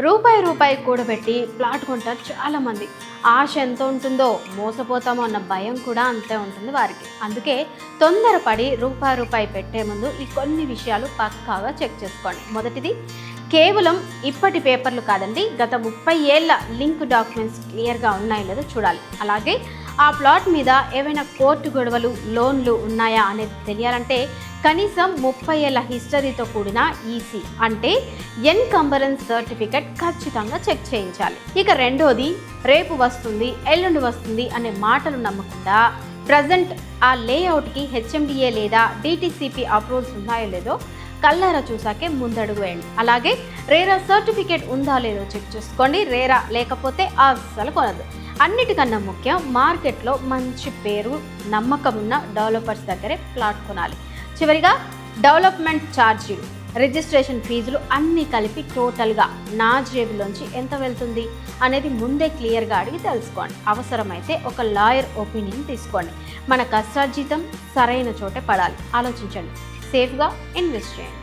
రూపాయి కూడబెట్టి ప్లాట్ కొంటారు చాలామంది. ఆశ ఎంత ఉంటుందో మోసపోతామో అన్న భయం కూడా అంతే ఉంటుంది వారికి. అందుకే తొందరపడి రూపాయి పెట్టే ముందు ఈ కొన్ని విషయాలు పక్కాగా చెక్ చేసుకోండి. మొదటిది, కేవలం ఇప్పటి పేపర్లు కాదండి, గత 30 ఏళ్ల లింక్ డాక్యుమెంట్స్ క్లియర్గా ఉన్నాయో లేదో చూడాలి. అలాగే ఆ ప్లాట్ మీద ఏవైనా కోర్టు గొడవలు, లోన్లు ఉన్నాయా అనేది తెలియాలంటే కనీసం 30 ఏళ్ల హిస్టరీతో కూడిన ఈసీ అంటే ఎన్కంబరెన్స్ సర్టిఫికెట్ ఖచ్చితంగా చెక్ చేయించాలి. ఇక రెండోది, రేపు వస్తుంది, ఎల్లుండి వస్తుంది అనే మాటలు నమ్మకుండా ప్రజెంట్ ఆ లేఅవుట్కి హెచ్ఎండిఏ లేదా డిటిసిపి అప్రూవల్స్ ఉన్నాయో లేదో కల్లారా చూసాకే ముందడుగు వేయండి. అలాగే రేరా సర్టిఫికేట్ ఉందా లేదో చెక్ చేసుకోండి. రేరా లేకపోతే అస్సలు కొనదు. అన్నిటికన్నా ముఖ్యం, మార్కెట్లో మంచి పేరు, నమ్మకం ఉన్న డెవలపర్స్ దగ్గరే ప్లాట్ కొనాలి. చివరిగా, డెవలప్మెంట్ ఛార్జీలు, రిజిస్ట్రేషన్ ఫీజులు అన్నీ కలిపి టోటల్గా నా జేబులోంచి ఎంత వెళ్తుంది అనేది ముందే క్లియర్గా అడిగి తెలుసుకోండి. అవసరమైతే ఒక లాయర్ ఒపీనియన్ తీసుకోండి. మన కష్టార్జితం సరైన చోటే పడాలి. ఆలోచించండి, సేఫ్గా ఇన్వెస్ట్ చేయండి.